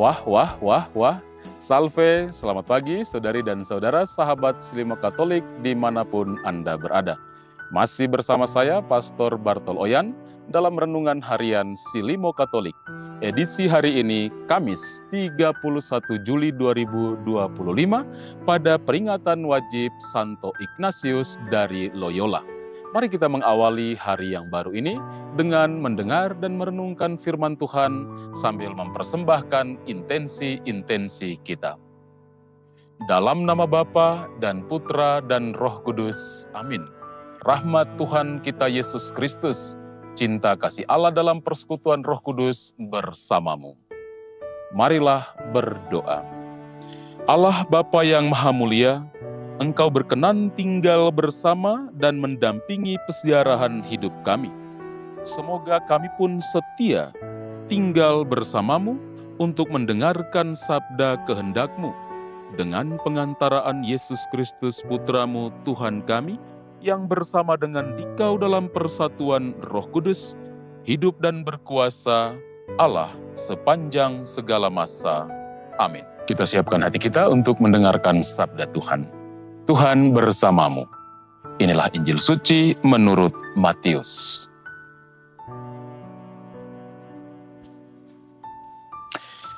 Wah. Salve, selamat pagi saudari dan saudara sahabat Silimo Katolik dimanapun Anda berada. Masih bersama saya, Pastor Bartol Oyan, dalam Renungan Harian Silimo Katolik. Edisi hari ini, Kamis 31 Juli 2025, pada peringatan wajib Santo Ignatius dari Loyola. Mari kita mengawali hari yang baru ini dengan mendengar dan merenungkan firman Tuhan sambil mempersembahkan intensi-intensi kita. Dalam nama Bapa dan Putra dan Roh Kudus, amin. Rahmat Tuhan kita Yesus Kristus, cinta kasih Allah dalam persekutuan Roh Kudus bersamamu. Marilah berdoa. Allah Bapa yang Maha Mulia, Engkau berkenan tinggal bersama dan mendampingi peziarahan hidup kami. Semoga kami pun setia tinggal bersamamu untuk mendengarkan sabda kehendak-Mu dengan pengantaraan Yesus Kristus Putra-Mu Tuhan kami, yang bersama dengan Dikau dalam persatuan Roh Kudus, hidup dan berkuasa Allah sepanjang segala masa. Amin. Kita siapkan hati kita untuk mendengarkan sabda Tuhan. Tuhan bersamamu. Inilah Injil suci menurut Matius.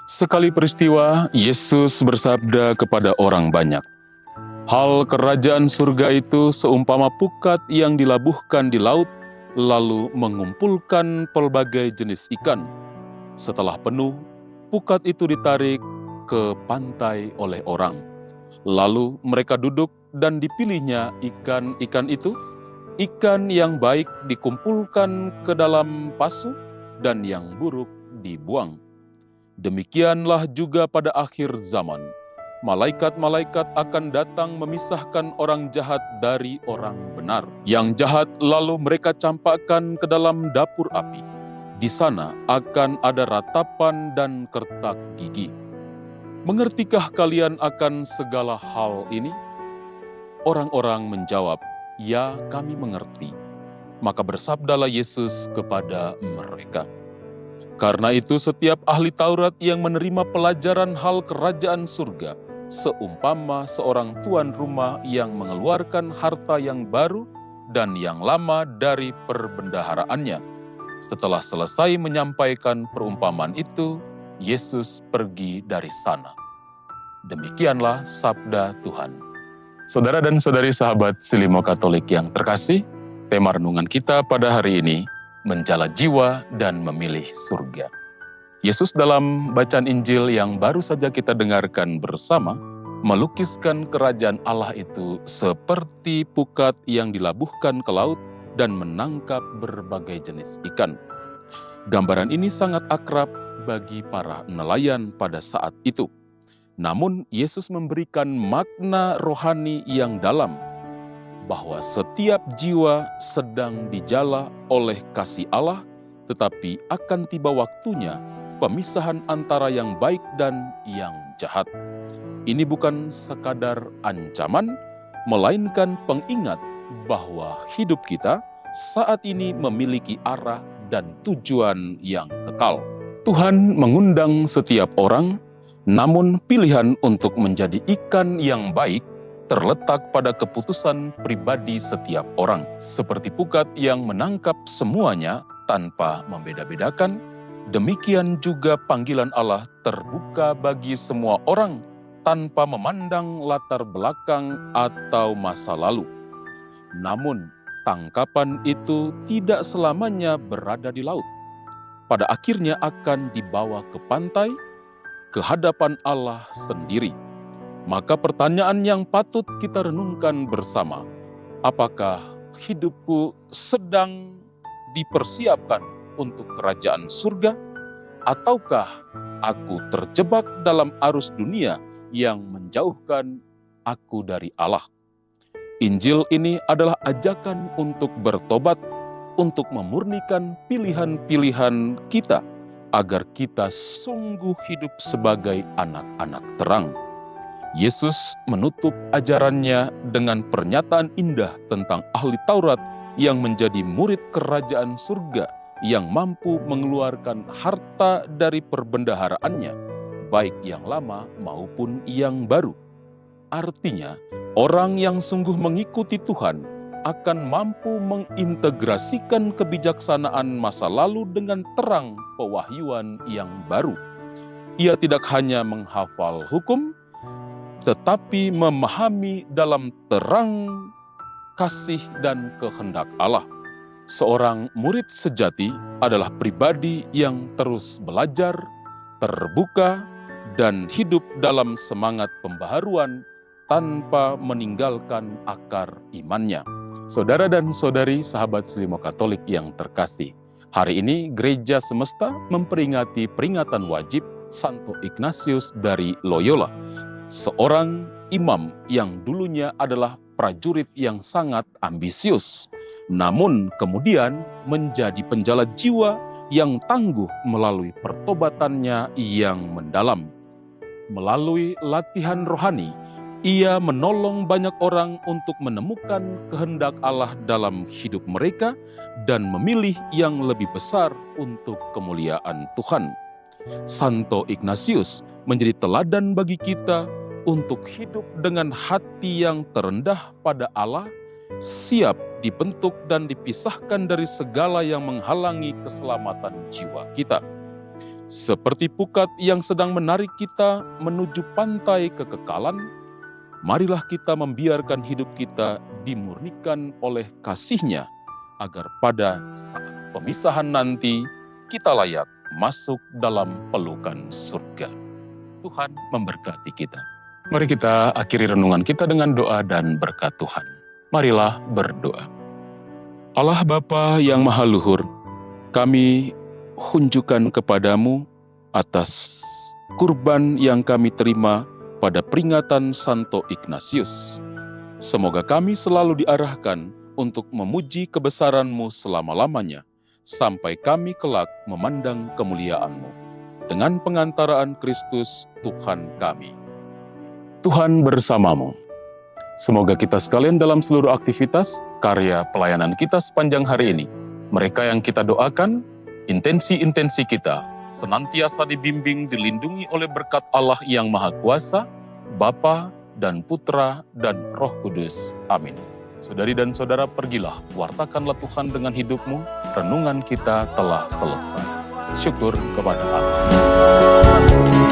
Sekali peristiwa, Yesus bersabda kepada orang banyak, "Hal kerajaan surga itu seumpama pukat yang dilabuhkan di laut, lalu mengumpulkan pelbagai jenis ikan. Setelah penuh, pukat itu ditarik ke pantai oleh orang. Lalu mereka duduk dan dipilihnya ikan-ikan itu. Ikan yang baik dikumpulkan ke dalam pasu dan yang buruk dibuang. Demikianlah juga pada akhir zaman. Malaikat-malaikat akan datang memisahkan orang jahat dari orang benar. Yang jahat lalu mereka campakkan ke dalam dapur api. Di sana akan ada ratapan dan kertak gigi. Mengertikah kalian akan segala hal ini?" Orang-orang menjawab, "Ya, kami mengerti." Maka bersabdalah Yesus kepada mereka, "Karena itu setiap ahli Taurat yang menerima pelajaran hal kerajaan surga, seumpama seorang tuan rumah yang mengeluarkan harta yang baru dan yang lama dari perbendaharaannya. Setelah selesai menyampaikan perumpamaan itu, Yesus pergi dari sana." Demikianlah sabda Tuhan. Saudara dan saudari sahabat Silimo Katolik yang terkasih, tema renungan kita pada hari ini, menjala jiwa dan memilih surga. Yesus dalam bacaan Injil yang baru saja kita dengarkan bersama, melukiskan kerajaan Allah itu seperti pukat yang dilabuhkan ke laut dan menangkap berbagai jenis ikan. Gambaran ini sangat akrab bagi para nelayan pada saat itu. Namun Yesus memberikan makna rohani yang dalam, bahwa setiap jiwa sedang dijala oleh kasih Allah, tetapi akan tiba waktunya pemisahan antara yang baik dan yang jahat. Ini bukan sekadar ancaman, melainkan pengingat bahwa hidup kita saat ini memiliki arah dan tujuan yang kekal. Tuhan mengundang setiap orang, namun pilihan untuk menjadi ikan yang baik terletak pada keputusan pribadi setiap orang. Seperti pukat yang menangkap semuanya tanpa membeda-bedakan, demikian juga panggilan Allah terbuka bagi semua orang tanpa memandang latar belakang atau masa lalu. Namun, tangkapan itu tidak selamanya berada di laut. Pada akhirnya akan dibawa ke pantai, ke hadapan Allah sendiri. Maka pertanyaan yang patut kita renungkan bersama, apakah hidupku sedang dipersiapkan untuk kerajaan surga, ataukah aku terjebak dalam arus dunia yang menjauhkan aku dari Allah? Injil ini adalah ajakan untuk bertobat, untuk memurnikan pilihan-pilihan kita, agar kita sungguh hidup sebagai anak-anak terang. Yesus menutup ajarannya dengan pernyataan indah tentang ahli Taurat yang menjadi murid kerajaan surga, yang mampu mengeluarkan harta dari perbendaharaannya baik yang lama maupun yang baru. Artinya, orang yang sungguh mengikuti Tuhan akan mampu mengintegrasikan kebijaksanaan masa lalu dengan terang pewahyuan yang baru. Ia tidak hanya menghafal hukum, tetapi memahami dalam terang kasih dan kehendak Allah. Seorang murid sejati adalah pribadi yang terus belajar, terbuka, dan hidup dalam semangat pembaharuan tanpa meninggalkan akar imannya. Saudara dan saudari sahabat Selimo Katolik yang terkasih, hari ini Gereja Semesta memperingati peringatan wajib Santo Ignatius dari Loyola, seorang imam yang dulunya adalah prajurit yang sangat ambisius, namun kemudian menjadi penjala jiwa yang tangguh melalui pertobatannya yang mendalam. Melalui latihan rohani, ia menolong banyak orang untuk menemukan kehendak Allah dalam hidup mereka dan memilih yang lebih besar untuk kemuliaan Tuhan. Santo Ignatius menjadi teladan bagi kita untuk hidup dengan hati yang terendah pada Allah, siap dibentuk dan dipisahkan dari segala yang menghalangi keselamatan jiwa kita. Seperti pukat yang sedang menarik kita menuju pantai kekekalan, marilah kita membiarkan hidup kita dimurnikan oleh kasih-Nya, agar pada saat pemisahan nanti kita layak masuk dalam pelukan surga. Tuhan memberkati kita. Mari kita akhiri renungan kita dengan doa dan berkat Tuhan. Marilah berdoa. Allah Bapa yang Maha Luhur, kami hunjukkan kepadamu atas kurban yang kami terima pada peringatan Santo Ignatius. Semoga kami selalu diarahkan untuk memuji kebesaran-Mu selama-lamanya, sampai kami kelak memandang kemuliaan-Mu. Dengan pengantaraan Kristus Tuhan kami. Tuhan bersamamu. Semoga kita sekalian dalam seluruh aktivitas, karya pelayanan kita sepanjang hari ini, mereka yang kita doakan, intensi-intensi kita, senantiasa dibimbing, dilindungi oleh berkat Allah yang Maha Kuasa, Bapa dan Putra dan Roh Kudus. Amin. Saudari dan saudara, pergilah, wartakanlah Tuhan dengan hidupmu, renungan kita telah selesai. Syukur kepada Allah.